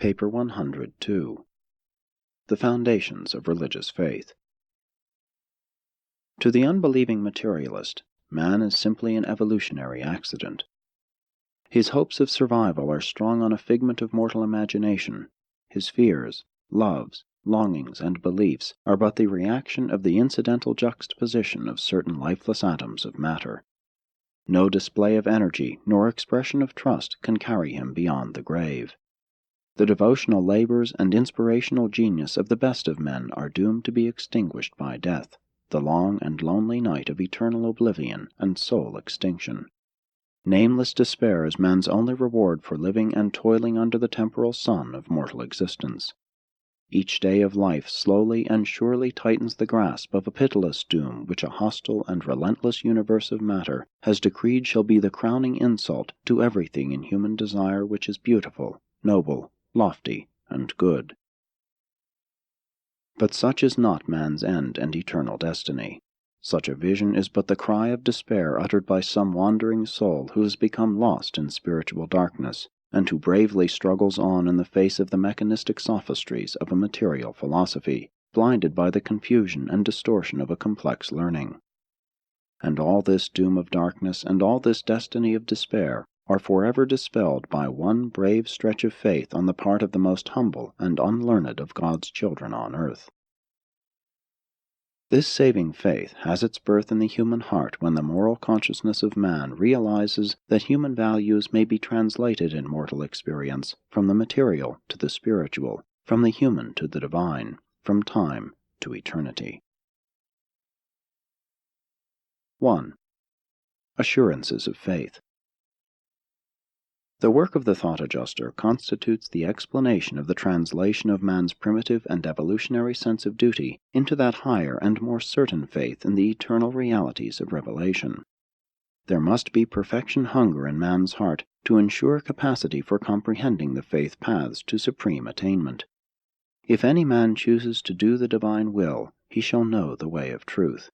Paper 102. The Foundations of Religious Faith. To the unbelieving materialist, man is simply an evolutionary accident. His hopes of survival are strung on a figment of mortal imagination. His fears, loves, longings, and beliefs are but the reaction of the incidental juxtaposition of certain lifeless atoms of matter. No display of energy nor expression of trust can carry him beyond the grave. The devotional labors and inspirational genius of the best of men are doomed to be extinguished by death, the long and lonely night of eternal oblivion and soul extinction. Nameless despair is man's only reward for living and toiling under the temporal sun of mortal existence. Each day of life slowly and surely tightens the grasp of a pitiless doom which a hostile and relentless universe of matter has decreed shall be the crowning insult to everything in human desire which is beautiful, noble, lofty, and good. But such is not man's end and eternal destiny. Such a vision is but the cry of despair uttered by some wandering soul who has become lost in spiritual darkness, and who bravely struggles on in the face of the mechanistic sophistries of a material philosophy, blinded by the confusion and distortion of a complex learning. And all this doom of darkness and all this destiny of despair are forever dispelled by one brave stretch of faith on the part of the most humble and unlearned of God's children on earth. This saving faith has its birth in the human heart when the moral consciousness of man realizes that human values may be translated in mortal experience from the material to the spiritual, from the human to the divine, from time to eternity. 1. Assurances of Faith. The work of the thought adjuster constitutes the explanation of the translation of man's primitive and evolutionary sense of duty into that higher and more certain faith in the eternal realities of revelation. There must be perfection hunger in man's heart to ensure capacity for comprehending the faith paths to supreme attainment. If any man chooses to do the divine will, he shall know the way of truth.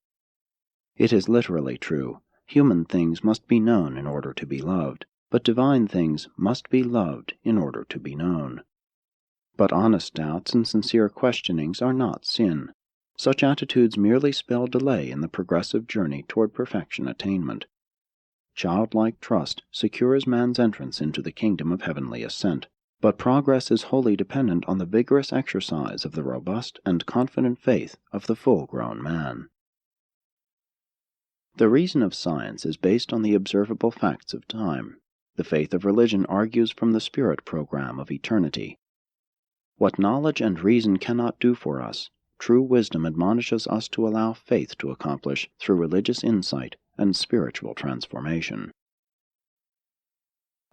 It is literally true, human things must be known in order to be loved, but divine things must be loved in order to be known. But honest doubts and sincere questionings are not sin. Such attitudes merely spell delay in the progressive journey toward perfection attainment. Childlike trust secures man's entrance into the kingdom of heavenly ascent, but progress is wholly dependent on the vigorous exercise of the robust and confident faith of the full-grown man. The reason of science is based on the observable facts of time. The faith of religion argues from the spirit program of eternity. What knowledge and reason cannot do for us, true wisdom admonishes us to allow faith to accomplish through religious insight and spiritual transformation.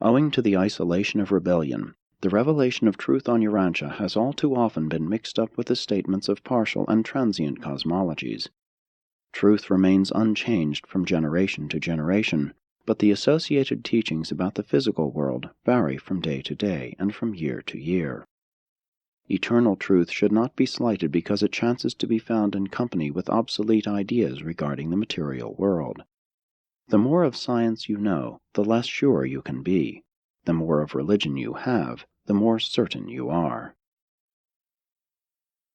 Owing to the isolation of rebellion, the revelation of truth on Urantia has all too often been mixed up with the statements of partial and transient cosmologies. Truth remains unchanged from generation to generation, but the associated teachings about the physical world vary from day to day and from year to year. Eternal truth should not be slighted because it chances to be found in company with obsolete ideas regarding the material world. The more of science you know, the less sure you can be. The more of religion you have, the more certain you are.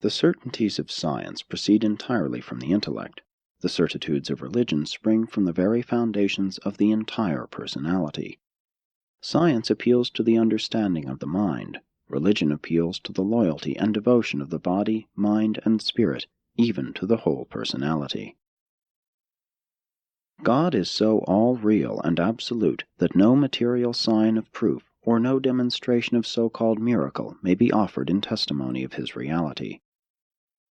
The certainties of science proceed entirely from the intellect. The certitudes of religion spring from the very foundations of the entire personality. Science appeals to the understanding of the mind. Religion appeals to the loyalty and devotion of the body, mind, and spirit, even to the whole personality. God is so all-real and absolute that no material sign of proof or no demonstration of so-called miracle may be offered in testimony of His reality.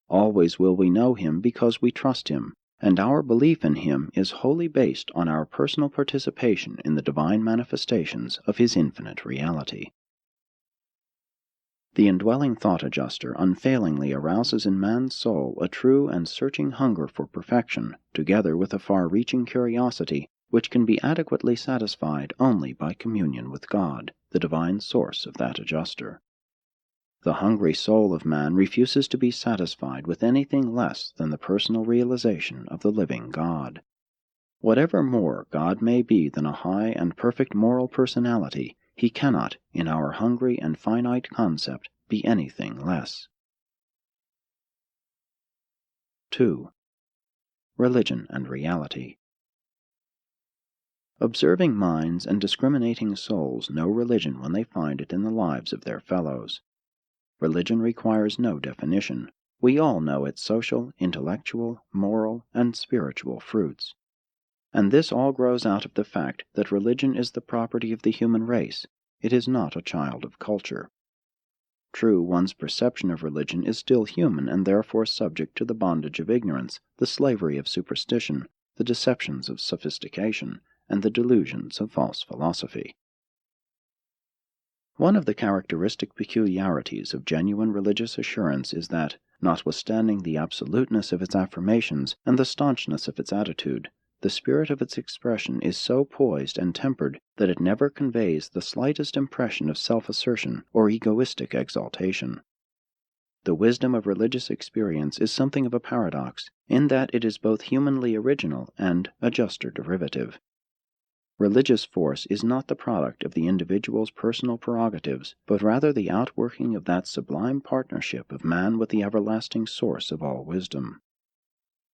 Always will we know Him because we trust Him, and our belief in Him is wholly based on our personal participation in the divine manifestations of His infinite reality. The indwelling thought adjuster unfailingly arouses in man's soul a true and searching hunger for perfection, together with a far-reaching curiosity which can be adequately satisfied only by communion with God, the divine source of that adjuster. The hungry soul of man refuses to be satisfied with anything less than the personal realization of the living God. Whatever more God may be than a high and perfect moral personality, He cannot, in our hungry and finite concept, be anything less. 2. Religion and Reality. Observing minds and discriminating souls know religion when they find it in the lives of their fellows. Religion requires no definition. We all know its social, intellectual, moral, and spiritual fruits. And this all grows out of the fact that religion is the property of the human race. It is not a child of culture. True, one's perception of religion is still human and therefore subject to the bondage of ignorance, the slavery of superstition, the deceptions of sophistication, and the delusions of false philosophy. One of the characteristic peculiarities of genuine religious assurance is that, notwithstanding the absoluteness of its affirmations and the staunchness of its attitude, the spirit of its expression is so poised and tempered that it never conveys the slightest impression of self-assertion or egoistic exaltation. The wisdom of religious experience is something of a paradox, in that it is both humanly original and a juster derivative. Religious force is not the product of the individual's personal prerogatives, but rather the outworking of that sublime partnership of man with the everlasting source of all wisdom.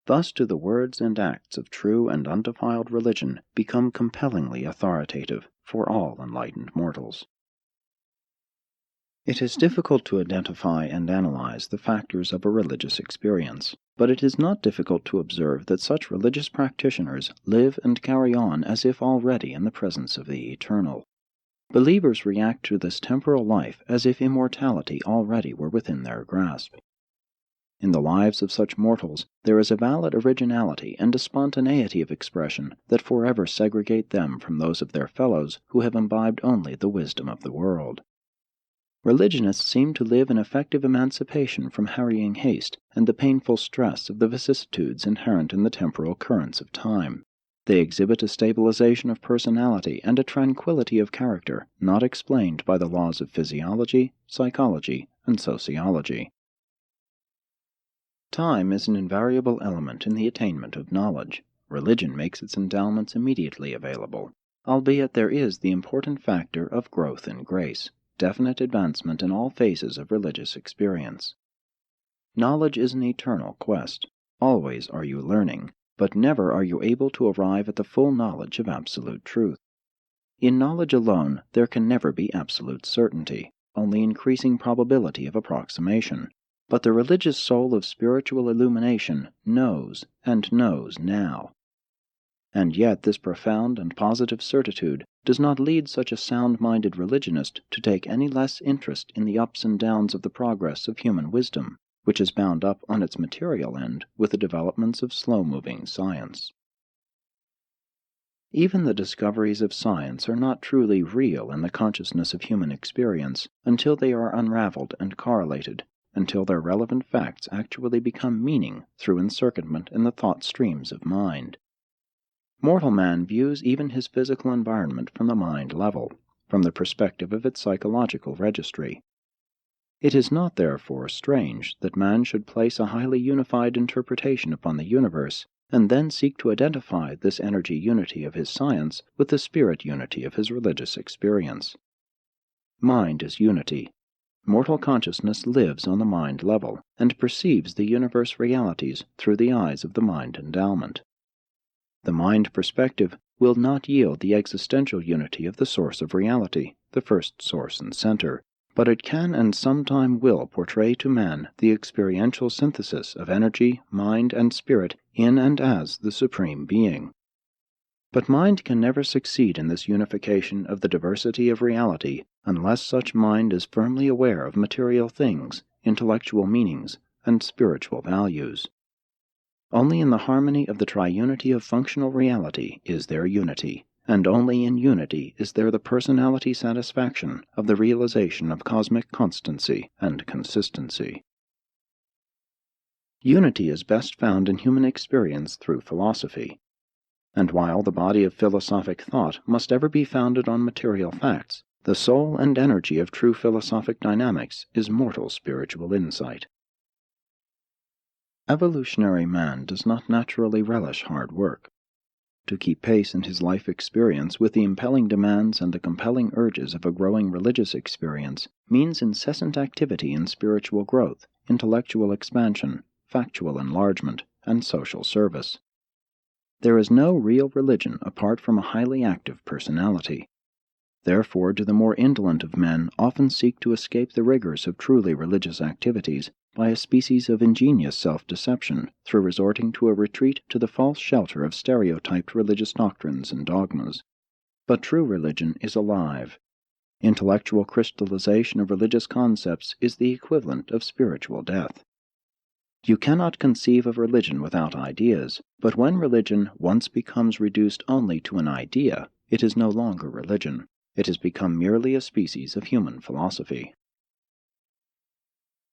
Thus do the words and acts of true and undefiled religion become compellingly authoritative for all enlightened mortals. It is difficult to identify and analyze the factors of a religious experience, but it is not difficult to observe that such religious practitioners live and carry on as if already in the presence of the eternal. Believers react to this temporal life as if immortality already were within their grasp. In the lives of such mortals there is a valid originality and a spontaneity of expression that forever segregate them from those of their fellows who have imbibed only the wisdom of the world. Religionists seem to live in effective emancipation from harrying haste and the painful stress of the vicissitudes inherent in the temporal currents of time. They exhibit a stabilization of personality and a tranquility of character not explained by the laws of physiology, psychology, and sociology. Time is an invariable element in the attainment of knowledge. Religion makes its endowments immediately available, albeit there is the important factor of growth in grace, definite advancement in all phases of religious experience. Knowledge is an eternal quest. Always are you learning, but never are you able to arrive at the full knowledge of absolute truth. In knowledge alone there can never be absolute certainty, only increasing probability of approximation. But the religious soul of spiritual illumination knows, and knows now. And yet this profound and positive certitude does not lead such a sound-minded religionist to take any less interest in the ups and downs of the progress of human wisdom, which is bound up on its material end with the developments of slow-moving science. Even the discoveries of science are not truly real in the consciousness of human experience until they are unraveled and correlated, until their relevant facts actually become meaning through encircuitment in the thought streams of mind. Mortal man views even his physical environment from the mind level, from the perspective of its psychological registry. It is not, therefore, strange that man should place a highly unified interpretation upon the universe, and then seek to identify this energy unity of his science with the spirit unity of his religious experience. Mind is unity. Mortal consciousness lives on the mind level, and perceives the universe realities through the eyes of the mind endowment. The mind perspective will not yield the existential unity of the source of reality, the first source and center, but it can and sometime will portray to man the experiential synthesis of energy, mind, and spirit in and as the Supreme Being. But mind can never succeed in this unification of the diversity of reality unless such mind is firmly aware of material things, intellectual meanings, and spiritual values. Only in the harmony of the triunity of functional reality is there unity, and only in unity is there the personality satisfaction of the realization of cosmic constancy and consistency. Unity is best found in human experience through philosophy. And while the body of philosophic thought must ever be founded on material facts, the soul and energy of true philosophic dynamics is mortal spiritual insight. Evolutionary man does not naturally relish hard work. To keep pace in his life experience with the impelling demands and the compelling urges of a growing religious experience means incessant activity in spiritual growth, intellectual expansion, factual enlargement, and social service. There is no real religion apart from a highly active personality. Therefore do the more indolent of men often seek to escape the rigors of truly religious activities by a species of ingenious self-deception through resorting to a retreat to the false shelter of stereotyped religious doctrines and dogmas. But true religion is alive. Intellectual crystallization of religious concepts is the equivalent of spiritual death. You cannot conceive of religion without ideas, but when religion once becomes reduced only to an idea, it is no longer religion. It has become merely a species of human philosophy.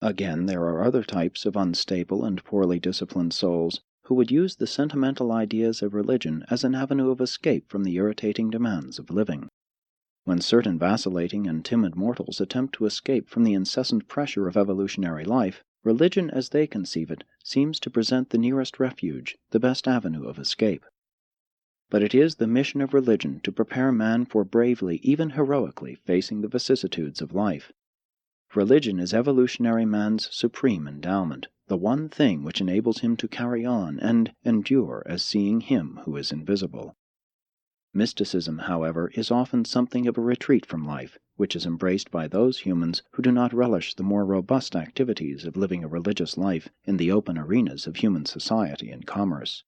Again, there are other types of unstable and poorly disciplined souls who would use the sentimental ideas of religion as an avenue of escape from the irritating demands of living. When certain vacillating and timid mortals attempt to escape from the incessant pressure of evolutionary life, religion as they conceive it seems to present the nearest refuge, the best avenue of escape. But it is the mission of religion to prepare man for bravely, even heroically, facing the vicissitudes of life. Religion is evolutionary man's supreme endowment, the one thing which enables him to carry on and endure as seeing Him who is invisible. Mysticism, however, is often something of a retreat from life, which is embraced by those humans who do not relish the more robust activities of living a religious life in the open arenas of human society and commerce.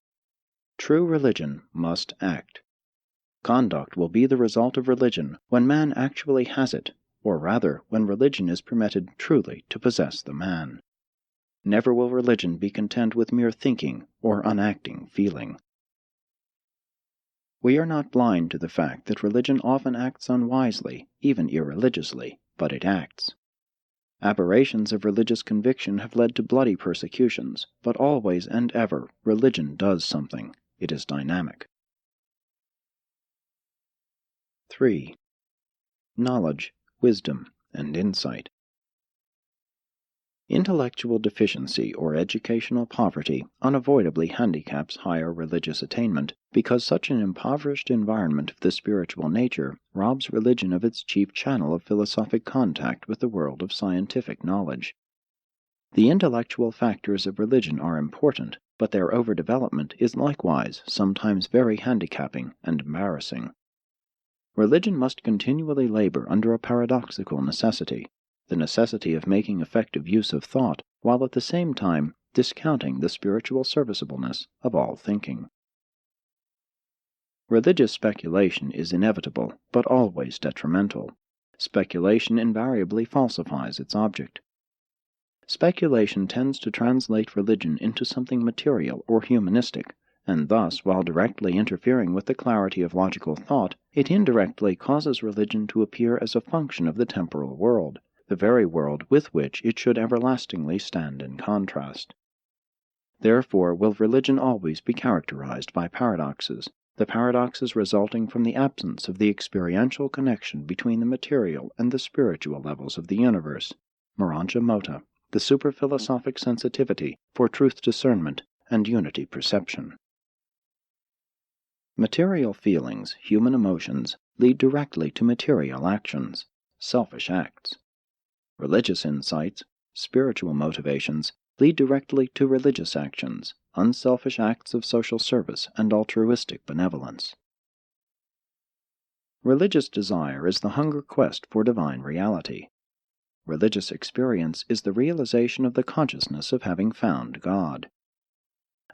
True religion must act. Conduct will be the result of religion when man actually has it, or rather, when religion is permitted truly to possess the man. Never will religion be content with mere thinking or unacting feeling. We are not blind to the fact that religion often acts unwisely, even irreligiously, but it acts. Aberrations of religious conviction have led to bloody persecutions, but always and ever religion does something. It is dynamic. 3. Knowledge, wisdom, and insight. Intellectual deficiency or educational poverty unavoidably handicaps higher religious attainment because such an impoverished environment of the spiritual nature robs religion of its chief channel of philosophic contact with the world of scientific knowledge. The intellectual factors of religion are important, but their overdevelopment is likewise sometimes very handicapping and embarrassing. Religion must continually labor under a paradoxical necessity, the necessity of making effective use of thought, while at the same time discounting the spiritual serviceableness of all thinking. Religious speculation is inevitable, but always detrimental. Speculation invariably falsifies its object. Speculation tends to translate religion into something material or humanistic, and thus, while directly interfering with the clarity of logical thought, it indirectly causes religion to appear as a function of the temporal world, the very world with which it should everlastingly stand in contrast. Therefore will religion always be characterized by paradoxes, the paradoxes resulting from the absence of the experiential connection between the material and the spiritual levels of the universe, Urantia mota, the superphilosophic sensitivity for truth discernment and unity perception. Material feelings, human emotions, lead directly to material actions, selfish acts. Religious insights, spiritual motivations, lead directly to religious actions, unselfish acts of social service and altruistic benevolence. Religious desire is the hunger quest for divine reality. Religious experience is the realization of the consciousness of having found God.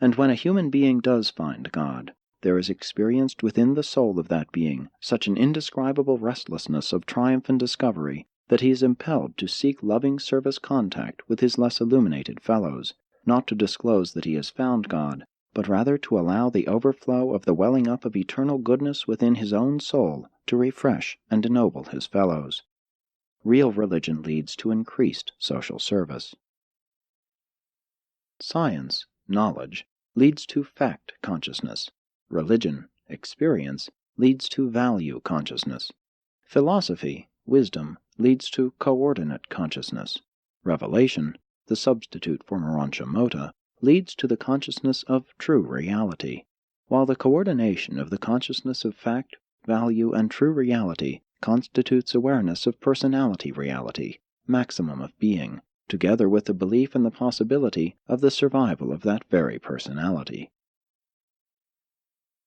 And when a human being does find God, there is experienced within the soul of that being such an indescribable restlessness of triumph and discovery that he is impelled to seek loving service contact with his less illuminated fellows, not to disclose that he has found God, but rather to allow the overflow of the welling up of eternal goodness within his own soul to refresh and ennoble his fellows. Real religion leads to increased social service. Science, knowledge, leads to fact consciousness. Religion, experience, leads to value consciousness. Philosophy, wisdom, leads to coordinate consciousness. Revelation, the substitute for Urantia mota, leads to the consciousness of true reality, while the coordination of the consciousness of fact, value, and true reality constitutes awareness of personality reality, maximum of being, together with the belief in the possibility of the survival of that very personality.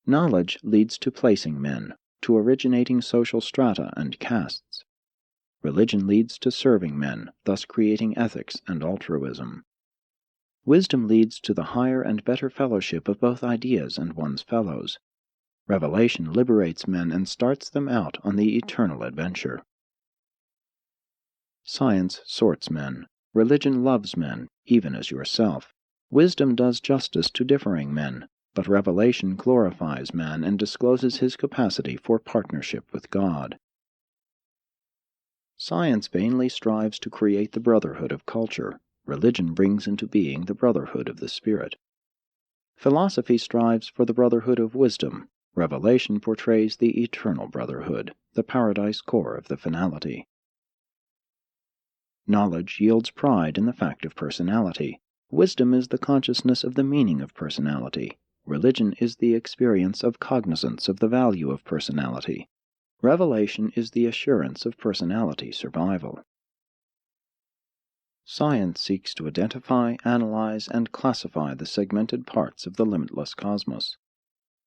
Knowledge leads to placing men, to originating social strata and castes. Religion leads to serving men, thus creating ethics and altruism. Wisdom leads to the higher and better fellowship of both ideas and one's fellows. Revelation liberates men and starts them out on the eternal adventure. Science sorts men. Religion loves men, even as yourself. Wisdom does justice to differing men, but revelation glorifies man and discloses his capacity for partnership with God. Science vainly strives to create the brotherhood of culture. Religion brings into being the brotherhood of the spirit. Philosophy strives for the brotherhood of wisdom. Revelation portrays the eternal brotherhood, the paradise core of the finality. Knowledge yields pride in the fact of personality. Wisdom is the consciousness of the meaning of personality. Religion is the experience of cognizance of the value of personality. Revelation is the assurance of personality survival. Science seeks to identify, analyze, and classify the segmented parts of the limitless cosmos.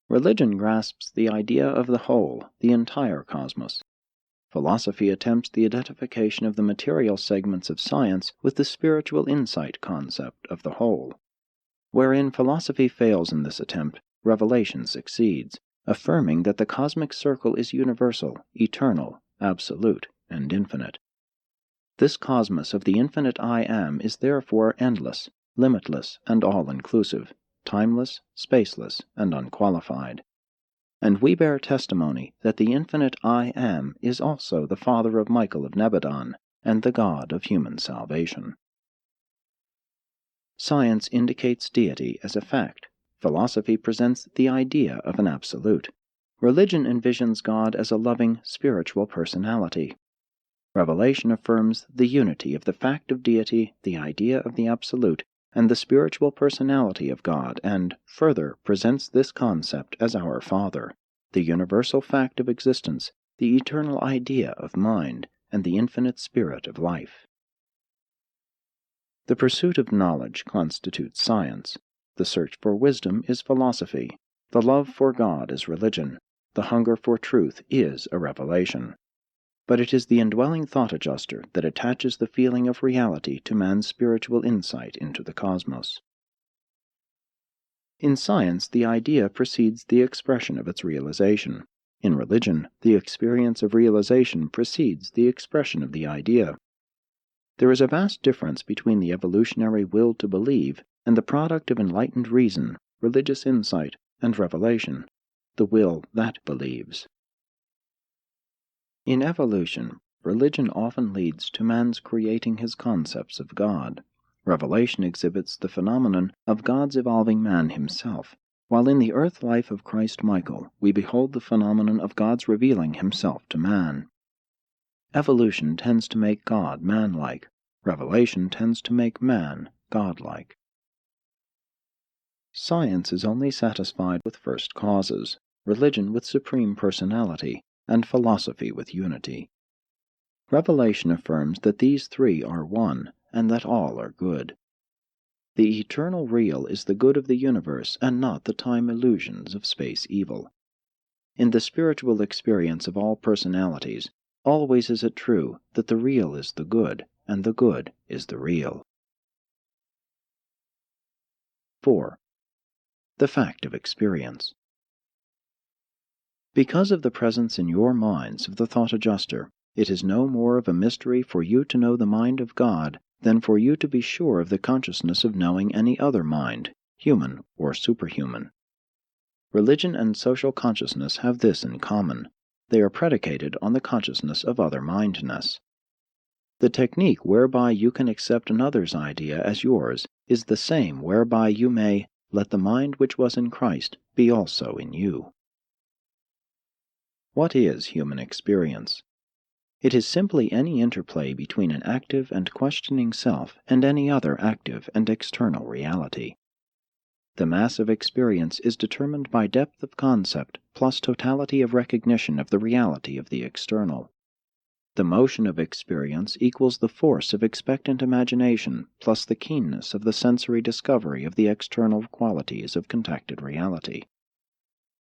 Religion grasps the idea of the whole, the entire cosmos. Philosophy attempts the identification of the material segments of science with the spiritual insight concept of the whole. Wherein philosophy fails in this attempt, revelation succeeds, affirming that the cosmic circle is universal, eternal, absolute, and infinite. This cosmos of the infinite I Am is therefore endless, limitless, and all-inclusive, timeless, spaceless, and unqualified. And we bear testimony that the infinite I Am is also the Father of Michael of Nebadon, and the God of human salvation. Science indicates deity as a fact. Philosophy presents the idea of an absolute. Religion envisions God as a loving, spiritual personality. Revelation affirms the unity of the fact of deity, the idea of the absolute, and the spiritual personality of God, and, further, presents this concept as our Father, the universal fact of existence, the eternal idea of mind, and the infinite spirit of life. The pursuit of knowledge constitutes science. The search for wisdom is philosophy. The love for God is religion. The hunger for truth is a revelation. But it is the indwelling thought adjuster that attaches the feeling of reality to man's spiritual insight into the cosmos. In science, the idea precedes the expression of its realization. In religion, the experience of realization precedes the expression of the idea. There is a vast difference between the evolutionary will to believe and the product of enlightened reason, religious insight, and revelation, the will that believes. In evolution, religion often leads to man's creating his concepts of God. Revelation exhibits the phenomenon of God's evolving man himself, while in the earth life of Christ Michael we behold the phenomenon of God's revealing himself to man. Evolution tends to make God man-like. Revelation tends to make man God-like. Science is only satisfied with first causes, religion with supreme personality, and philosophy with unity. Revelation affirms that these three are one, and that all are good. The eternal real is the good of the universe, and not the time illusions of space evil. In the spiritual experience of all personalities, always is it true that the real is the good, and the good is the real. 4. The fact of experience. Because of the presence in your minds of the thought adjuster, it is no more of a mystery for you to know the mind of God than for you to be sure of the consciousness of knowing any other mind, human or superhuman. Religion and social consciousness have this in common. They are predicated on the consciousness of other-mindedness. The technique whereby you can accept another's idea as yours is the same whereby you may let the mind which was in Christ be also in you. What is human experience? It is simply any interplay between an active and questioning self and any other active and external reality. The mass of experience is determined by depth of concept plus totality of recognition of the reality of the external. The motion of experience equals the force of expectant imagination plus the keenness of the sensory discovery of the external qualities of contacted reality.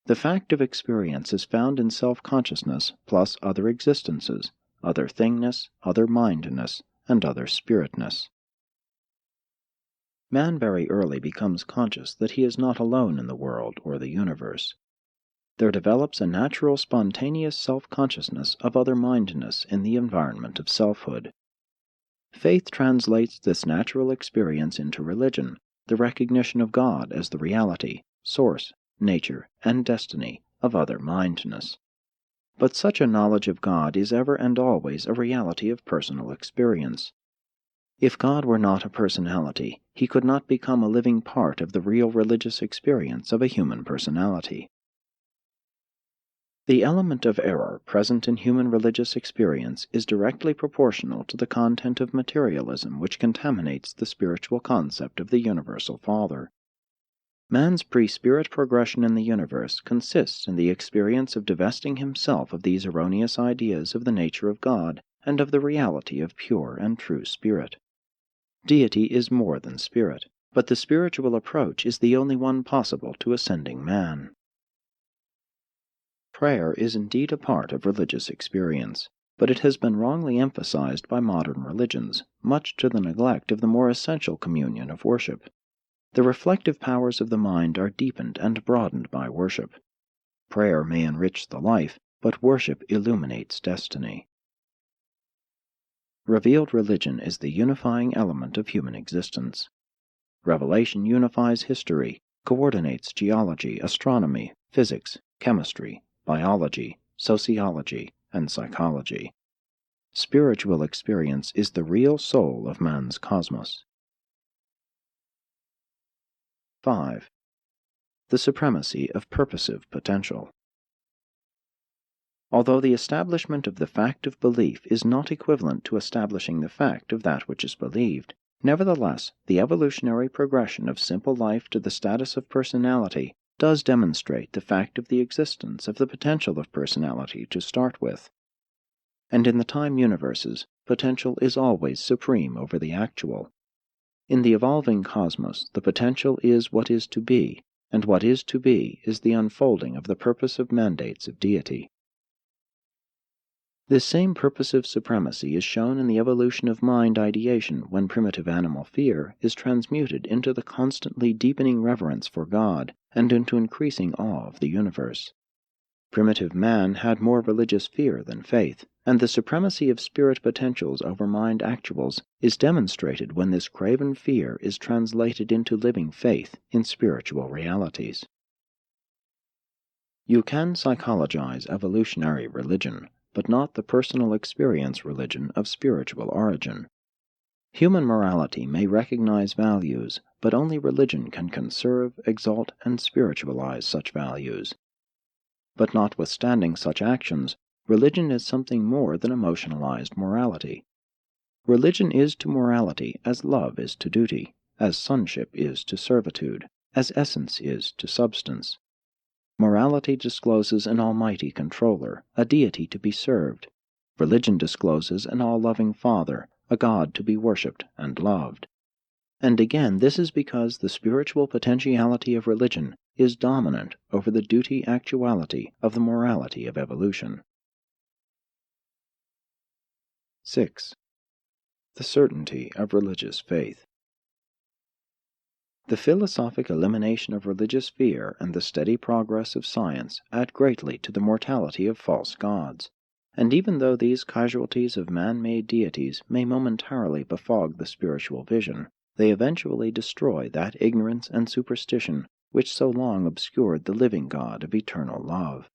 The fact of experience is found in self-consciousness plus other existences, other thingness, other mindness, and other spiritness. Man very early becomes conscious that he is not alone in the world or the universe. There develops a natural spontaneous self-consciousness of other-mindedness in the environment of selfhood. Faith translates this natural experience into religion, the recognition of God as the reality, source, nature, and destiny of other-mindedness. But such a knowledge of God is ever and always a reality of personal experience. If God were not a personality, he could not become a living part of the real religious experience of a human personality. The element of error present in human religious experience is directly proportional to the content of materialism which contaminates the spiritual concept of the Universal Father. Man's pre-spirit progression in the universe consists in the experience of divesting himself of these erroneous ideas of the nature of God and of the reality of pure and true spirit. Deity is more than spirit, but the spiritual approach is the only one possible to ascending man. Prayer is indeed a part of religious experience, but it has been wrongly emphasized by modern religions, much to the neglect of the more essential communion of worship. The reflective powers of the mind are deepened and broadened by worship. Prayer may enrich the life, but worship illuminates destiny. Revealed religion is the unifying element of human existence. Revelation unifies history, coordinates geology, astronomy, physics, chemistry, biology, sociology, and psychology. Spiritual experience is the real soul of man's cosmos. 5. The supremacy of purposive potential. Although the establishment of the fact of belief is not equivalent to establishing the fact of that which is believed, nevertheless, the evolutionary progression of simple life to the status of personality does demonstrate the fact of the existence of the potential of personality to start with. And in the time universes, potential is always supreme over the actual. In the evolving cosmos, the potential is what is to be, and what is to be is the unfolding of the purposive mandates of deity. This same purposive supremacy is shown in the evolution of mind ideation when primitive animal fear is transmuted into the constantly deepening reverence for God and into increasing awe of the universe. Primitive man had more religious fear than faith, and the supremacy of spirit potentials over mind actuals is demonstrated when this craven fear is translated into living faith in spiritual realities. You can psychologize evolutionary religion, but not the personal experience religion of spiritual origin. Human morality may recognize values, but only religion can conserve, exalt, and spiritualize such values. But notwithstanding such actions, religion is something more than emotionalized morality. Religion is to morality as love is to duty, as sonship is to servitude, as essence is to substance. Morality discloses an almighty controller, a deity to be served. Religion discloses an all-loving Father, a God to be worshipped and loved. And again, this is because the spiritual potentiality of religion is dominant over the duty actuality of the morality of evolution. 6. The certainty of religious faith. The philosophic elimination of religious fear and the steady progress of science add greatly to the mortality of false gods, and even though these casualties of man-made deities may momentarily befog the spiritual vision, they eventually destroy that ignorance and superstition which so long obscured the living God of eternal love.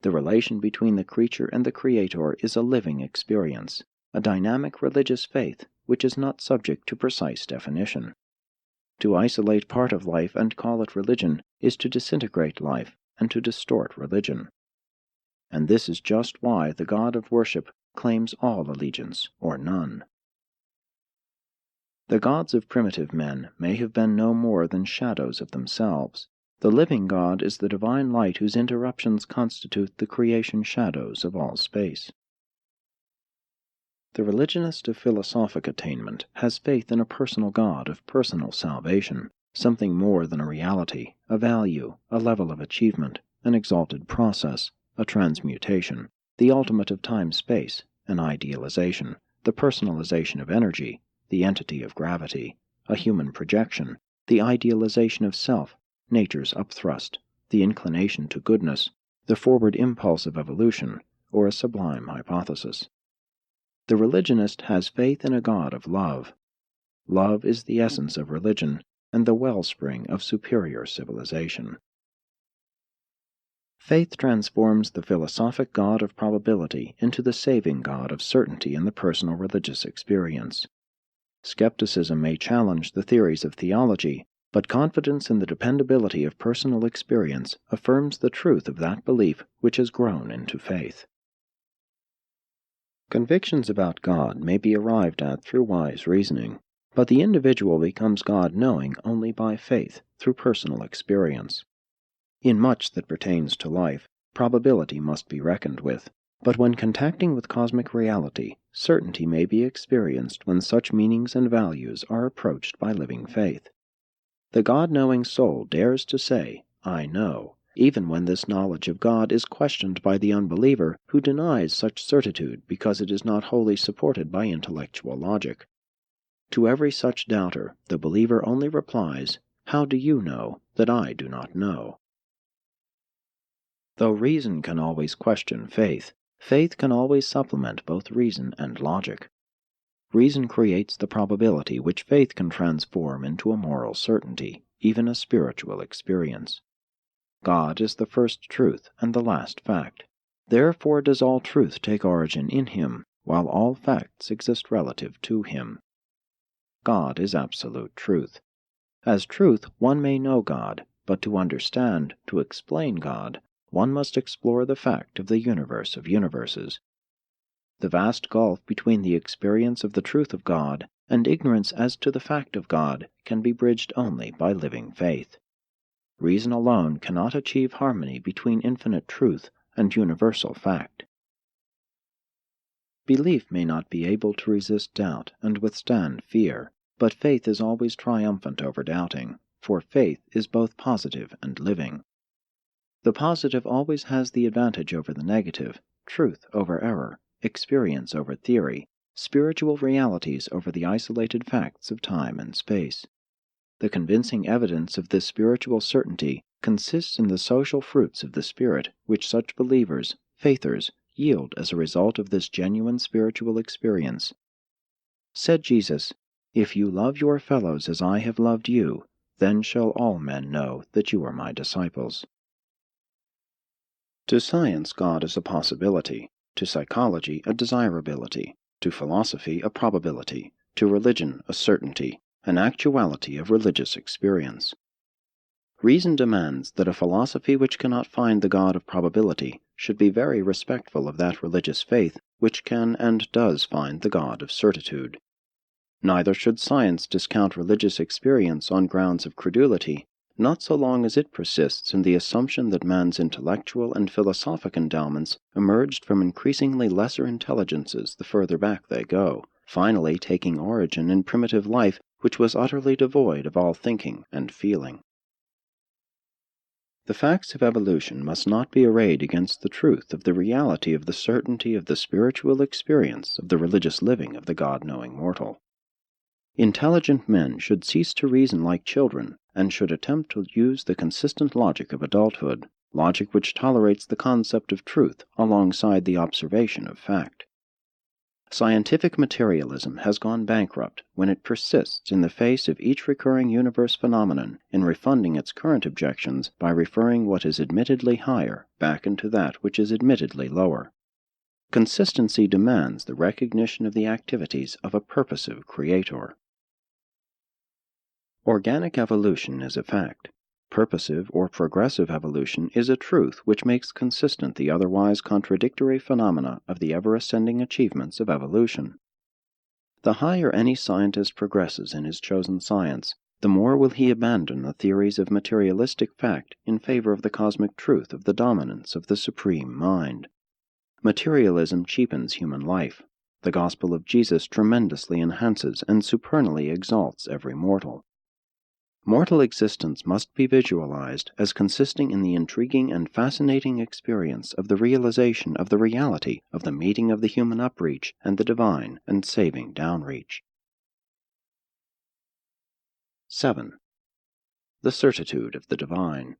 The relation between the creature and the Creator is a living experience, a dynamic religious faith which is not subject to precise definition. To isolate part of life and call it religion is to disintegrate life and to distort religion. And this is just why the God of worship claims all allegiance or none. The gods of primitive men may have been no more than shadows of themselves. The living God is the divine light whose interruptions constitute the creation shadows of all space. The religionist of philosophic attainment has faith in a personal God of personal salvation, something more than a reality, a value, a level of achievement, an exalted process, a transmutation, the ultimate of time-space, an idealization, the personalization of energy, the entity of gravity, a human projection, the idealization of self, nature's upthrust, the inclination to goodness, the forward impulse of evolution, or a sublime hypothesis. The religionist has faith in a God of love. Love is the essence of religion and the wellspring of superior civilization. Faith transforms the philosophic God of probability into the saving God of certainty in the personal religious experience. Skepticism may challenge the theories of theology, but confidence in the dependability of personal experience affirms the truth of that belief which has grown into faith. Convictions about God may be arrived at through wise reasoning, but the individual becomes God-knowing only by faith, through personal experience. In much that pertains to life, probability must be reckoned with, but when contacting with cosmic reality, certainty may be experienced when such meanings and values are approached by living faith. The God-knowing soul dares to say, "I know," even when this knowledge of God is questioned by the unbeliever who denies such certitude because it is not wholly supported by intellectual logic. To every such doubter, the believer only replies, "How do you know that I do not know?" Though reason can always question faith, faith can always supplement both reason and logic. Reason creates the probability which faith can transform into a moral certainty, even a spiritual experience. God is the first truth and the last fact. Therefore does all truth take origin in Him, while all facts exist relative to Him. God is absolute truth. As truth, one may know God, but to understand, to explain God, one must explore the fact of the universe of universes. The vast gulf between the experience of the truth of God and ignorance as to the fact of God can be bridged only by living faith. Reason alone cannot achieve harmony between infinite truth and universal fact. Belief may not be able to resist doubt and withstand fear, but faith is always triumphant over doubting, for faith is both positive and living. The positive always has the advantage over the negative, truth over error, experience over theory, spiritual realities over the isolated facts of time and space. The convincing evidence of this spiritual certainty consists in the social fruits of the Spirit which such believers, faithers, yield as a result of this genuine spiritual experience. Said Jesus, "If you love your fellows as I have loved you, then shall all men know that you are my disciples." To science, God is a possibility, to psychology a desirability, to philosophy a probability, to religion a certainty, an actuality of religious experience. Reason demands that a philosophy which cannot find the God of probability should be very respectful of that religious faith which can and does find the God of certitude. Neither should science discount religious experience on grounds of credulity, not so long as it persists in the assumption that man's intellectual and philosophic endowments emerged from increasingly lesser intelligences the further back they go, finally taking origin in primitive life which was utterly devoid of all thinking and feeling. The facts of evolution must not be arrayed against the truth of the reality of the certainty of the spiritual experience of the religious living of the God-knowing mortal. Intelligent men should cease to reason like children, and should attempt to use the consistent logic of adulthood, logic which tolerates the concept of truth alongside the observation of fact. Scientific materialism has gone bankrupt when it persists in the face of each recurring universe phenomenon in refunding its current objections by referring what is admittedly higher back into that which is admittedly lower. Consistency demands the recognition of the activities of a purposive creator. Organic evolution is a fact. Purposive or progressive evolution is a truth which makes consistent the otherwise contradictory phenomena of the ever-ascending achievements of evolution. The higher any scientist progresses in his chosen science, the more will he abandon the theories of materialistic fact in favor of the cosmic truth of the dominance of the Supreme Mind. Materialism cheapens human life. The gospel of Jesus tremendously enhances and supernally exalts every mortal. Mortal existence must be visualized as consisting in the intriguing and fascinating experience of the realization of the reality of the meeting of the human upreach and the divine and saving downreach. 7. The Certitude of the Divine.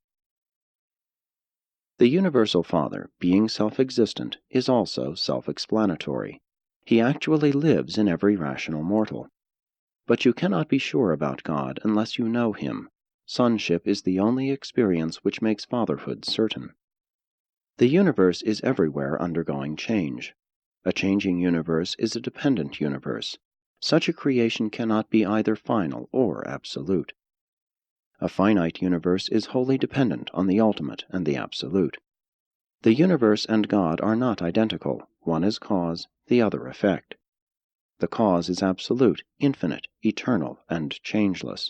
The Universal Father, being self-existent, is also self-explanatory. He actually lives in every rational mortal. But you cannot be sure about God unless you know Him. Sonship is the only experience which makes fatherhood certain. The universe is everywhere undergoing change. A changing universe is a dependent universe. Such a creation cannot be either final or absolute. A finite universe is wholly dependent on the ultimate and the absolute. The universe and God are not identical. One is cause, the other effect. The cause is absolute, infinite, eternal, and changeless.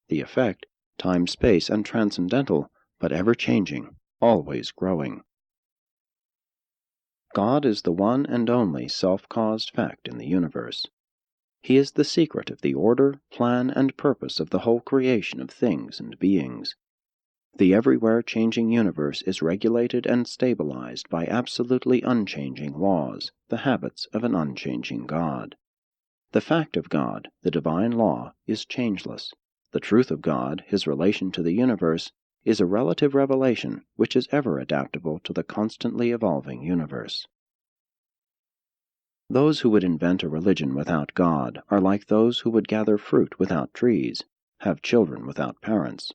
The effect, time, space, and transcendental, but ever-changing, always growing. God is the one and only self-caused fact in the universe. He is the secret of the order, plan, and purpose of the whole creation of things and beings. The everywhere changing universe is regulated and stabilized by absolutely unchanging laws, the habits of an unchanging God. The fact of God, the divine law, is changeless. The truth of God, His relation to the universe, is a relative revelation which is ever adaptable to the constantly evolving universe. Those who would invent a religion without God are like those who would gather fruit without trees, have children without parents.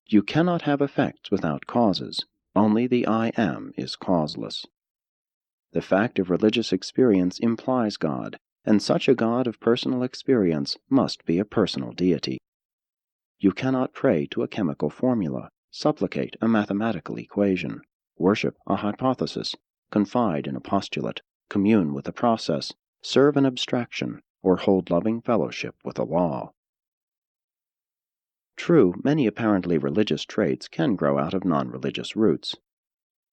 You cannot have effects without causes. Only the I Am is causeless. The fact of religious experience implies God, and such a God of personal experience must be a personal deity. You cannot pray to a chemical formula, supplicate a mathematical equation, worship a hypothesis, confide in a postulate, commune with a process, serve an abstraction, or hold loving fellowship with a law. True, many apparently religious traits can grow out of non-religious roots.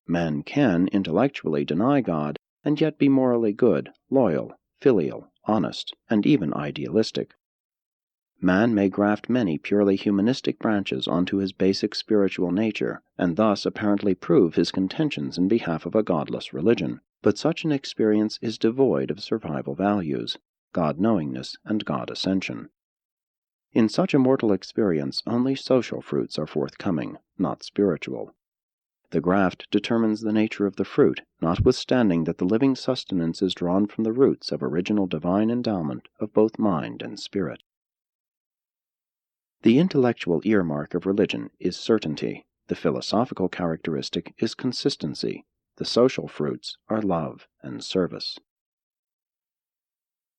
Man can intellectually deny God and yet be morally good, loyal, filial, honest, and even idealistic. Man may graft many purely humanistic branches onto his basic spiritual nature, and thus apparently prove his contentions in behalf of a godless religion, but such an experience is devoid of survival values, God-knowingness, and God-ascension. In such a mortal experience, only social fruits are forthcoming, not spiritual. The graft determines the nature of the fruit, notwithstanding that the living sustenance is drawn from the roots of original divine endowment of both mind and spirit. The intellectual earmark of religion is certainty. The philosophical characteristic is consistency. The social fruits are love and service.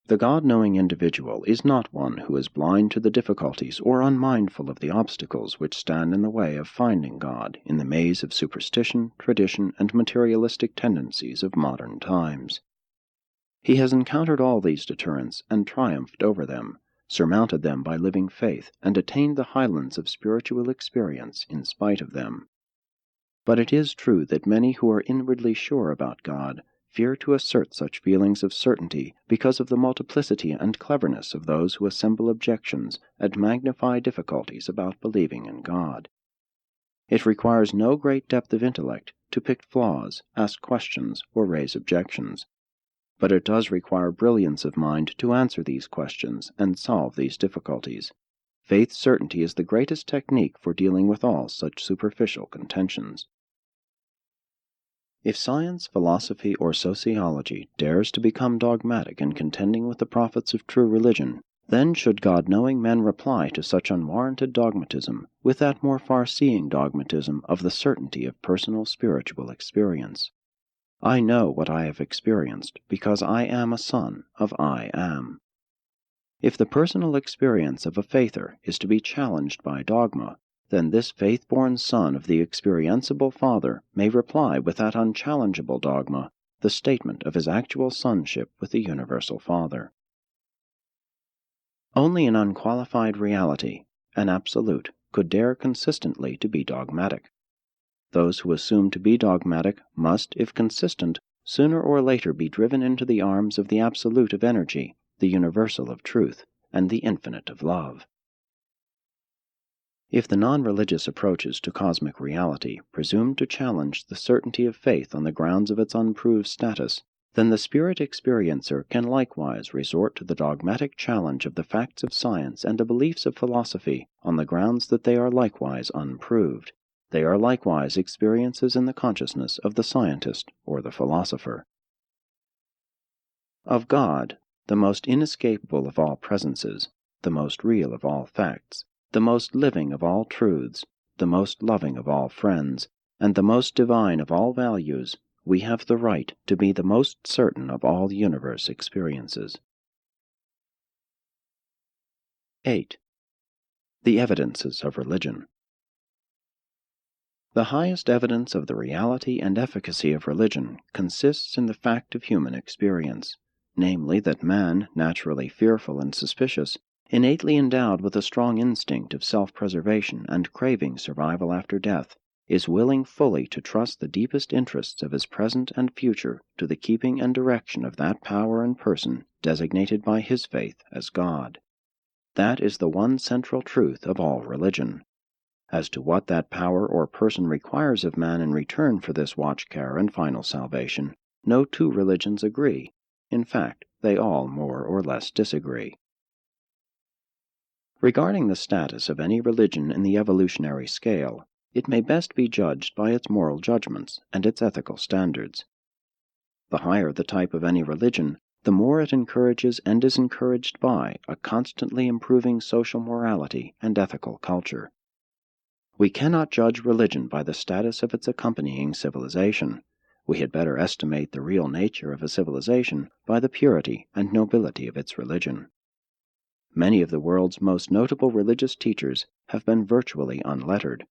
The God-knowing individual is not one who is blind to the difficulties or unmindful of the obstacles which stand in the way of finding God in the maze of superstition, tradition, and materialistic tendencies of modern times. He has encountered all these deterrents and triumphed over them, surmounted them by living faith, and attained the highlands of spiritual experience in spite of them. But it is true that many who are inwardly sure about God fear to assert such feelings of certainty because of the multiplicity and cleverness of those who assemble objections and magnify difficulties about believing in God. It requires no great depth of intellect to pick flaws, ask questions, or raise objections. But it does require brilliance of mind to answer these questions and solve these difficulties. Faith certainty is the greatest technique for dealing with all such superficial contentions. If science, philosophy, or sociology dares to become dogmatic in contending with the prophets of true religion, then should God-knowing men reply to such unwarranted dogmatism with that more far-seeing dogmatism of the certainty of personal spiritual experience. I know what I have experienced because I am a son of I Am. If the personal experience of a faither is to be challenged by dogma, then this faith-born son of the experienceable Father may reply with that unchallengeable dogma, the statement of his actual sonship with the universal Father. Only an unqualified reality, an absolute, could dare consistently to be dogmatic. Those who assume to be dogmatic must, if consistent, sooner or later be driven into the arms of the absolute of energy, the universal of truth, and the infinite of love. If the non-religious approaches to cosmic reality presume to challenge the certainty of faith on the grounds of its unproved status, then the spirit experiencer can likewise resort to the dogmatic challenge of the facts of science and the beliefs of philosophy on the grounds that they are likewise unproved. They are likewise experiences in the consciousness of the scientist or the philosopher. Of God, the most inescapable of all presences, the most real of all facts, the most living of all truths, the most loving of all friends, and the most divine of all values, we have the right to be the most certain of all universe experiences. 8. The evidences of religion. The highest evidence of the reality and efficacy of religion consists in the fact of human experience, namely that man, naturally fearful and suspicious, innately endowed with a strong instinct of self-preservation and craving survival after death, is willing fully to trust the deepest interests of his present and future to the keeping and direction of that power and person designated by his faith as God. That is the one central truth of all religion. As to what that power or person requires of man in return for this watch-care and final salvation, no two religions agree. In fact, they all more or less disagree. Regarding the status of any religion in the evolutionary scale, it may best be judged by its moral judgments and its ethical standards. The higher the type of any religion, the more it encourages and is encouraged by a constantly improving social morality and ethical culture. We cannot judge religion by the status of its accompanying civilization. We had better estimate the real nature of a civilization by the purity and nobility of its religion. Many of the world's most notable religious teachers have been virtually unlettered.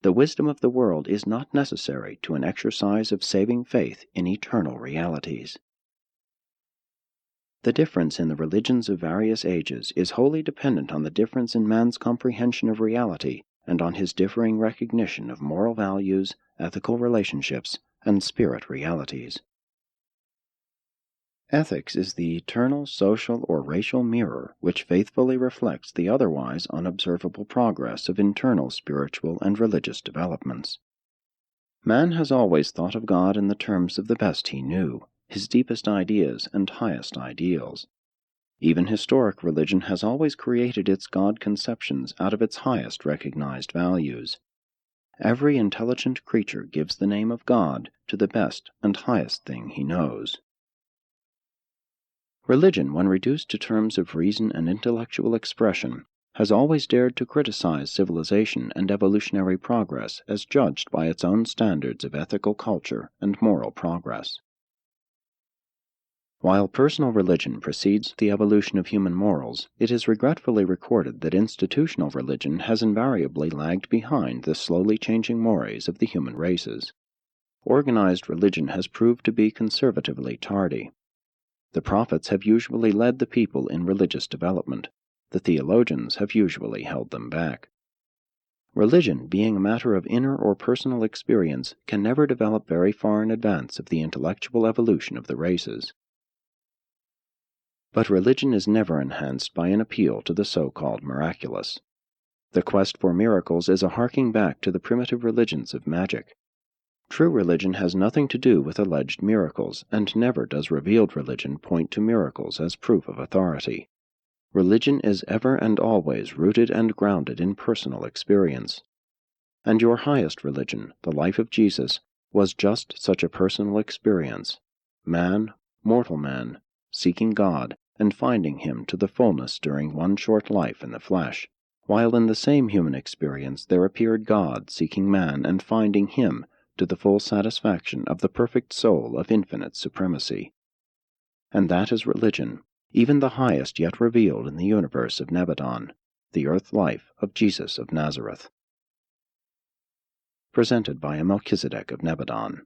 The wisdom of the world is not necessary to an exercise of saving faith in eternal realities. The difference in the religions of various ages is wholly dependent on the difference in man's comprehension of reality and on his differing recognition of moral values, ethical relationships, and spirit realities. Ethics is the eternal social or racial mirror which faithfully reflects the otherwise unobservable progress of internal spiritual and religious developments. Man has always thought of God in the terms of the best he knew, his deepest ideas and highest ideals. Even historic religion has always created its God conceptions out of its highest recognized values. Every intelligent creature gives the name of God to the best and highest thing he knows. Religion, when reduced to terms of reason and intellectual expression, has always dared to criticize civilization and evolutionary progress as judged by its own standards of ethical culture and moral progress. While personal religion precedes the evolution of human morals, it is regretfully recorded that institutional religion has invariably lagged behind the slowly changing mores of the human races. Organized religion has proved to be conservatively tardy. The prophets have usually led the people in religious development. The theologians have usually held them back. Religion, being a matter of inner or personal experience, can never develop very far in advance of the intellectual evolution of the races. But religion is never enhanced by an appeal to the so-called miraculous. The quest for miracles is a harking back to the primitive religions of magic. True religion has nothing to do with alleged miracles, and never does revealed religion point to miracles as proof of authority. Religion is ever and always rooted and grounded in personal experience. And your highest religion, the life of Jesus, was just such a personal experience. Man, mortal man, seeking God, and finding Him to the fullness during one short life in the flesh, while in the same human experience there appeared God seeking man and finding Him to the full satisfaction of the perfect soul of infinite supremacy. And that is religion, even the highest yet revealed in the universe of Nebadon, the earth life of Jesus of Nazareth. Presented by a Melchizedek of Nebadon.